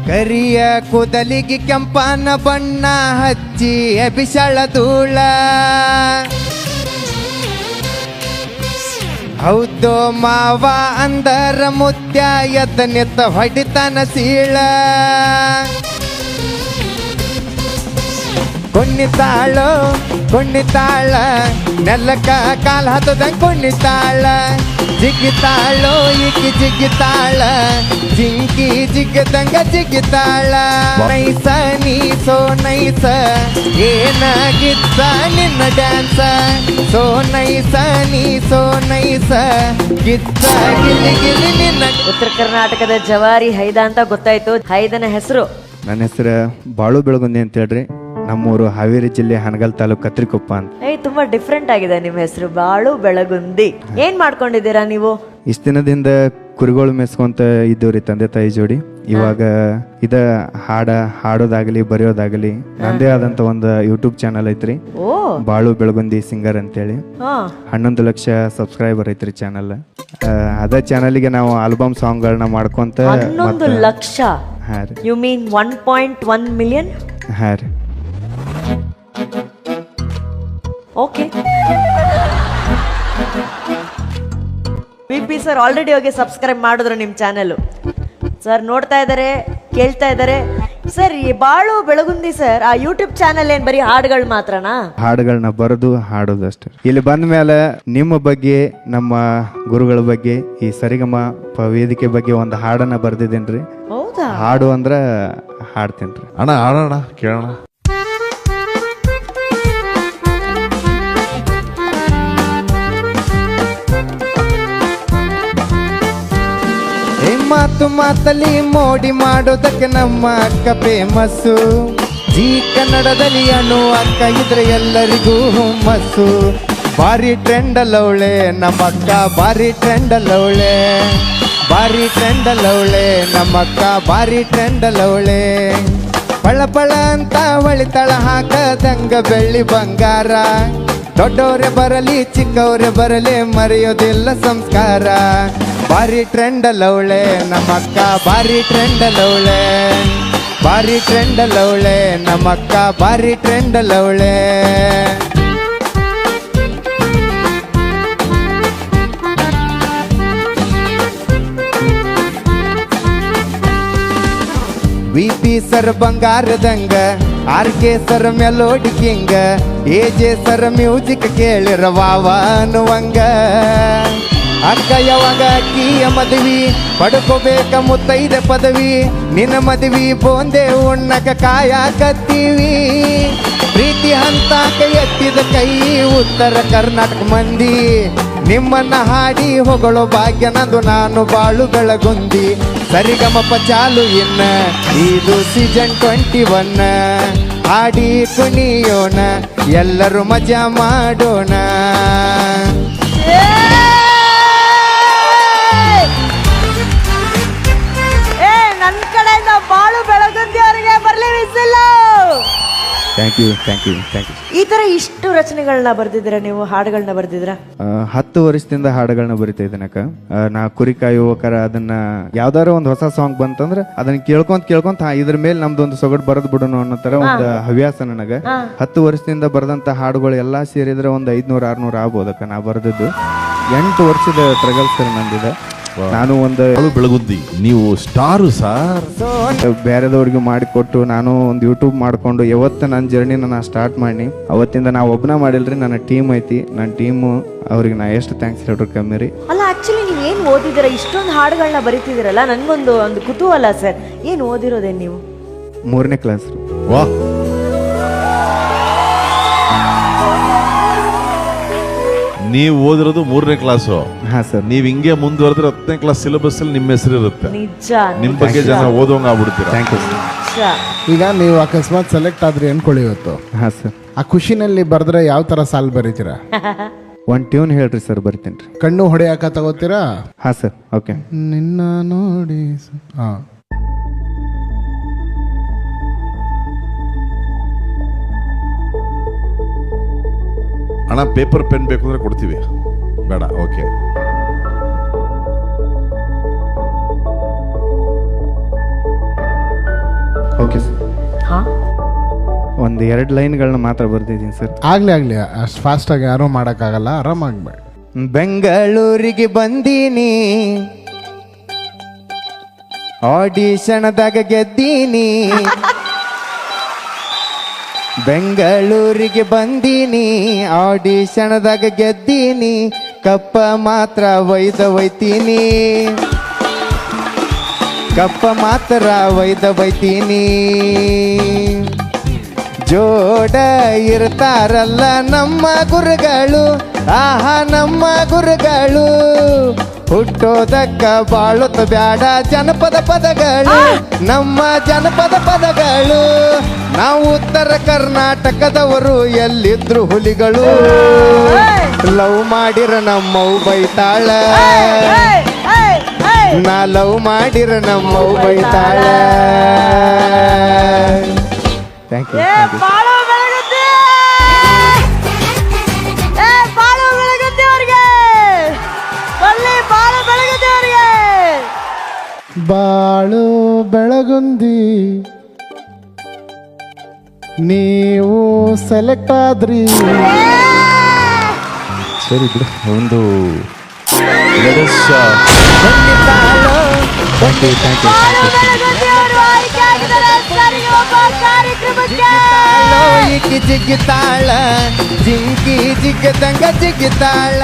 ಕರಿಯ ಕೂದಲಿಗೆ ಕೆಂಪನ ಬಣ್ಣ ಹಚ್ಚಿ ಬಿಸಳ ಧೂಳ ಹೌದೋ ಮಾವ ಅಂದರ ಮುತ್ಯ ಎತ್ತ ಹೊಡಿತನ ಸೀಳ ಕುಣ್ಣಿತಾಳ ನೆಲ್ಲಕ್ಕ ಕಾಲ ಹತ್ತದಂಗ ಕುಣ್ಣಿತಾಳ ಜಿಗಿತಾಳೋ ಈಕಿ ಜಿಗಿತಾಳ ಜಿಂಕಿ ಜಿಗದಂಗ ಜಿಗಿತಾಳ ನೈಸ ನೀಸೋ ನೈಸ ಏನಾಗಿತ್ತ ನಿನ್ನ ಡ್ಯಾನ್ಸ ಸೋ ನೈಸ ನೀಸೋ ನೈಸ ಗಿತ್ತ ಗಿಲಿ ಗಿಲಿ ನಿನ್ನ. ಉತ್ತರ ಕರ್ನಾಟಕದ ಜವಾರಿ ಹೈದ ಅಂತ ಗೊತ್ತಾಯ್ತು. ಹೈದನ ಹೆಸರು? ನನ್ನ ಹೆಸರು ಬಾಳು ಬೆಳಗುಂದಿ ಅಂತ ಹೇಳ್ರಿ. ನಮ್ಮೂರು ಹಾವೇರಿ ಜಿಲ್ಲೆ ಹನಗಲ್ ತಾಲೂಕು ಕತ್ರಿಕೊಪ್ಪ ಅಂತ. ತುಂಬಾ ಡಿಫ್ರೆಂಟ್ ಆಗಿದೆ ನಿಮ್ಮ ಹೆಸರು, ಬಾಳು ಬೆಳಗುಂದಿ. ಏನ್ ಮಾಡ್ಕೊಂಡಿದ್ದೀರಾ ನೀವು? ಇಷ್ಟ ದಿನದಿಂದ ಕುರಿಗಳು ಮೆಸ್ಕೊಂತ ಇದ್ದವ್ರಿ ತಂದೆ ತಾಯಿ ಜೋಡಿ. ಇವಾಗ ಹಾಡೋದಾಗಲಿ ಬರೆಯೋದಾಗಲಿ ನಂದೇ ಆದಂತ ಒಂದು ಯೂಟ್ಯೂಬ್ ಚಾನಲ್ ಐತ್ರಿ, ಬಾಳು ಬೆಳಗುಂದಿ ಸಿಂಗರ್ ಅಂತೇಳಿ. 11 ಲಕ್ಷ ಸಬ್ಸ್ಕ್ರೈಬರ್ ಐತ್ರಿ ಚಾನಲ್. ಅದ ಚಾನಲ್ಗೆ ನಾವು ಆಲ್ಬಮ್ ಸಾಂಗ್ಗಳನ್ನ ಮಾಡ್ಕೊಂತ 11 ಲಕ್ಷ. You mean 1.1 million? ಹಾ ರೀ. ಓಕೆ. ವಿ ಸರ್ ಆಲ್ರೆಡಿ ಹೋಗಿ ಸಬ್ಸ್ಕ್ರೈಬ್ ಮಾಡಿದ್ರು ನಿಮ್ಮ ಚಾನೆಲ್. ಸರ್ ನೋಡ್ತಾ ಇದ್ದಾರೆ, ಕೇಳ್ತಾ ಇದ್ದಾರೆ. ಸರ್ ಈ ಬಾಳು ಬೆಳಗುಂದಿ ಸರ್ ಆ ಯೂಟ್ಯೂಬ್ ಚಾನೆಲ್ ಏನ್ ಬರೀ ಹಾಡುಗಳು ಮಾತ್ರನಾ? ಹಾಡುಗಳನ್ನ ಬರೆದು ಹಾಡೋದು ಅಷ್ಟೇ. ಇಲ್ಲಿ ಬಂದ ಮೇಲೆ ನಿಮ್ಮ ಬಗ್ಗೆ, ನಮ್ಮ ಗುರುಗಳ ಬಗ್ಗೆ, ಈ ಸರಿಗಮ ವೇದಿಕೆ ಬಗ್ಗೆ ಒಂದು ಹಾಡನ್ನ ಬರ್ದಿದ್ದೇನ್ರಿ. ಹೌದಾ? ಹಾಡು ಅಂದ್ರ ಹಾಡ್ತೇನ್ರಿ. ಅಣ್ಣ ಹಾಡೋಣ ಕೇಳೋಣ. ಮಾತು ಮಾತಲ್ಲಿ ಮೋಡಿ ಮಾಡೋದಕ್ಕೆ ನಮ್ಮ ಅಕ್ಕ ಫೇಮಸ್ಸು. ಜೀ ಕನ್ನಡದಲ್ಲಿ ಅನು ಅಕ್ಕ ಇದ್ರೆ ಎಲ್ಲರಿಗೂ ಹುಮ್ಮಸ್ಸು. ಭಾರಿ ಟ್ರೆಂಡ್ ಅಲ್ಲವಳೆ ನಮ್ಮ ಅಕ್ಕ, ಭಾರಿ ಟ್ರೆಂಡ್ ಅಲ್ಲವಳೆ, ಭಾರಿ ಟ್ರೆಂಡ್ ಅಲ್ಲವಳೆ ನಮ್ಮ ಅಕ್ಕ, ಭಾರಿ ಟ್ರೆಂಡ್ ಅಲ್ಲವಳೆ. ಪಳ ಪಳ ಅಂತ ಹೊಳಿತಳ ಹಾಕದಂಗ ಬೆಳ್ಳಿ ಬಂಗಾರ. ದೊಡ್ಡವ್ರೆ ಬರಲಿ ಚಿಕ್ಕವ್ರೆ ಬರಲಿ ಮರೆಯೋದಿಲ್ಲ ಸಂಸ್ಕಾರ. ಭಾರಿ ಟ್ರೆಂಡ್ ಅಲ್ಲವಳೆ ನಮ್ಮ ಅಕ್ಕ, ಭಾರಿ ಟ್ರೆಂಡ್ ಅಲ್ಲವಳೆ, ಭಾರಿ ಟ್ರೆಂಡ್ ಅಲ್ಲವಳೆ ನಮ್ಮ ಅಕ್ಕ, ಭಾರಿ ಟ್ರೆಂಡ್ ಅಲ್ಲವಳೆ. ವಿ.ಪಿ. ಸರ್ ಬಂಗಾರದಂಗ, ಆರ್.ಕೆ. ಸರ್ ಮೆಲೋಡಿ ಕಿಂಗ, ಎ.ಜೆ. ಸರ್ ಮ್ಯೂಸಿಕ್ ಕೇಳಿರವಾವ ಅನ್ನುವಂಗ. ಅಕ್ಕ ಯಾವಾಗ ಅಕ್ಕಿಯ ಮದುವೆ ಪಡ್ಕೋಬೇಕ ಮುತ್ತೈದೆ ಪದವಿ. ನಿನ್ನ ಮದುವೆ ಬೋಂದೆ ಉಣ್ಣಕ ಕಾಯಕತ್ತೀವಿ. ಪ್ರೀತಿ ಹಂತಾಕ ಎತ್ತಿದ ಕೈ ಉತ್ತರ ಕರ್ನಾಟಕ ಮಂದಿ. ನಿಮ್ಮನ್ನ ಹಾಡಿ ಹೊಗಳೋ ಭಾಗ್ಯ ನಂದು, ನಾನು ಬಾಳು ಬೆಳಗುಂದಿ. ಸರಿಗಮಪ ಚಾಲು ಇನ್ನ ಇದು ಸೀಸನ್ 21. ಹಾಡಿ ಕುಣಿಯೋಣ ಎಲ್ಲರೂ ಮಜಾ ಮಾಡೋಣ. ನನ್ನ ಕಡೆಯಿಂದ ಬಾಳು ಬೆಳಗುಂದಿ ಅವರಿಗೆ ಬರಲಿ whistle. Thank you, thank you, thank you. ಈ ತರ ಇಷ್ಟು ರಚನೆಗಳನ್ನ ಬರ್ದಿದ್ದೀರಾ ನೀವು, ಹಾಡುಗಳನ್ನ ಬರ್ದಿದ್ದೀರಾ? 10 ವರ್ಷದಿಂದ ಹಾಡುಗಳನ್ನ ಬರಿತಾ ಇದ್ದೀನಕ್ಕ. ನಾ ಕುರಿ ಕಾಯುವಕರ ಅದನ್ನ ಯಾವ್ದಾರ ಒಂದು ಹೊಸ ಸಾಂಗ್ ಬಂತಂದ್ರೆ ಅದನ್ನ ಕೇಳ್ಕೊಂತ ಇದ್ರ ಮೇಲೆ ನಮ್ದೊಂದು ಸೊಗಡು ಬರದ್ ಬಿಡೋಣ ಅನ್ನೋ ತರ ಒಂದು ಹವ್ಯಾಸ ನನಗ. 10 ವರ್ಷದಿಂದ ಬರೆದಂತ ಹಾಡುಗಳು ಎಲ್ಲಾ ಸೇರಿದ್ರೆ ಒಂದು 500-600 ಆಗ್ಬೋದಕ್ಕ. ನಾ ಬರೆದದ್ದು 8 ವರ್ಷದ ಟ್ರಗಲ್ಸ್ ನಂದಿದೆ. ನಾನು ಒಂದು ಬೆಳಗುಂದಿ ನೀವು ಸ್ಟಾರು ಸಾರ್. ಬೇರೆದವ್ರಿಗೆ ಮಾಡಿಕೊಟ್ಟು ನಾನು ಒಂದು ಯೂಟ್ಯೂಬ್ ಮಾಡ್ಕೊಂಡು ಯಾವತ್ತು ನನ್ನ ಜರ್ನಿನ ನಾ ಸ್ಟಾರ್ಟ್ ಮಾಡಿ ಅವತ್ತಿಂದ ನಾ ಒಬ್ಬನ ಮಾಡಿಲ್ರಿ, ನನ್ನ ಟೀಮ್ ಐತಿ. ನನ್ನ ಟೀಮು ಅವ್ರಿಗೆ ನಾ ಎಷ್ಟು ಥ್ಯಾಂಕ್ಸ್ ಹೇಳ್ರಿ ಕಮ್ಮಿ ರೀ. ಅಲ್ಲ ಆಕ್ಚುಲಿ ನೀವು ಏನು ಓದಿದ್ದೀರಾ? ಇಷ್ಟೊಂದು ಹಾಡುಗಳನ್ನ ಬರೀತಿದ್ದೀರಲ್ಲ, ನನ್ಗೊಂದು ಕುತೂಹಲ ಸರ್. ಏನು ಓದಿರೋದೇನು ನೀವು? 3ನೇ ಕ್ಲಾಸ್. ವಾ, ನೀವು ಓದಿರೋದು 3ನೇ ಕ್ಲಾಸು? ಹಾ ಸರ್. ನೀವ್ ಹಿಂಗೆ ಮುಂದುವರೆದ್ರೆ 10ನೇ ಕ್ಲಾಸ್ ಸಿಲೆಬಸ್ ಅಲ್ಲಿ ನಿಮ್ಮ ಹೆಸರು ಇರುತ್ತೆ. ನಿಜ. ನಿಮ್ ಬಗ್ಗೆ ಜನ ಓದೋಂಗ ಆಗ್ಬಿಡ್ತೀರಾ. Thank you sir. ಈಗ ನೀವು ಅಕಸ್ಮಾತ್ ಸೆಲೆಕ್ಟ್ ಆದ್ರಿ ಅನ್ಕೊಳ್ಳಿ ಇವತ್ತು, ಹಾ ಸರ್, ಆ ಖುಷಿನಲ್ಲಿ ಬರೆದ್ರೆ ಯಾವ ತರ ಸಾಲ್ ಬರೀತೀರಾ? ಒಂದು ಟ್ಯೂನ್ ಹೇಳ್ರಿ ಸರ್, ಬರ್ತೀನಿ ರೀ. ಕಣ್ಣು ಹೊಡೆಯಾಕ ತಗೋತೀರಾ? ಹಾ ಸರ್, ಓಕೆ. ನಿನ್ನ ನೋಡಿ. ಹಾ, ಅಣ್ಣ ಪೇಪರ್ ಪೆನ್ ಬೇಕು ಅಂದ್ರೆ ಕೊಡ್ತೀವಿ, ಬೇಡ? ಓಕೆ. Okay sir. ಹಾ ಒಂದು 2 ಲೈನ್ಗಳನ್ನ ಮಾತ್ರ ಬರ್ದಿದ್ದೀನಿ ಸರ್. ಆಗ್ಲಿ ಅಷ್ಟು ಫಾಸ್ಟಾಗಿ ಯಾರೂ ಮಾಡೋಕ್ಕಾಗಲ್ಲ, ಆರಾಮಾಗ್ಬೇಡಿ. ಬೆಂಗಳೂರಿಗೆ ಬಂದೀನಿ, ಆಡಿಷನ್ದಾಗ ಗೆದ್ದೀನಿ. ಬೆಂಗಳೂರಿಗೆ ಬಂದೀನಿ, ಆಡಿಷನ್ದಾಗ ಗೆದ್ದೀನಿ. ಕಪ್ಪ ಮಾತ್ರ ಒಯ್ತೀನಿ, ಕಪ್ಪ ಮಾತ್ರ ಒಯ್ತೀನಿ. ಜೋಡ ಇರ್ತಾರಲ್ಲ ನಮ್ಮ ಗುರುಗಳು, ಆಹಾ ನಮ್ಮ ಗುರುಗಳು. ಹುಟ್ಟೋದಕ್ಕ ಬಾಳುತ್ತ ಬ್ಯಾಡ ಜನಪದ ಪದಗಳು, ನಮ್ಮ ಜನಪದ ಪದಗಳು. ನಾವು ಉತ್ತರ ಕರ್ನಾಟಕದವರು, ಎಲ್ಲಿದ್ರು ಹುಲಿಗಳು. ಲವ್ ಮಾಡಿರ ನಮ್ಮವು ಬೈತಾಳ, ನಾ ಲವ್ ಮಾಡಿರ ನಮ್ಮವು ಬೈತಾಳ. Thank you. ಬಾಳು ಬೆಳಗುತ್ತಿ, ಬಾಳು ಬೆಳಗುತ್ತಿ ಅವ್ರಿಗೆ, ಬಲ್ಲಿ ಬಾಳು ಬೆಳಗುತ್ತಿ ಅವ್ರಿಗೆ. ಬಾಳು ಬೆಳಗುಂದಿ, ನೀವು ಸೆಲೆಕ್ಟ್ ಆದ್ರಿ. ಸರಿ ಬಿಡು, ಒಂದು ಬಾಳು ಬೆಳಗುತ್ತಿ ಅವರು ಆಯ್ಕೆ ಆಗಿದ್ದಾರೆ ಸರ್ ಈ ಒಬ್ಬ ಕಾರ್ಯಕ್ರಮಕ್ಕೆ. ಈಕಿ ಜಿಗ್ಗಿತಾಳ, ಜಿಂಕಿ ಜಿಗ್ಗದಂಗ ಜಿಗ್ಗಿತಾಳ.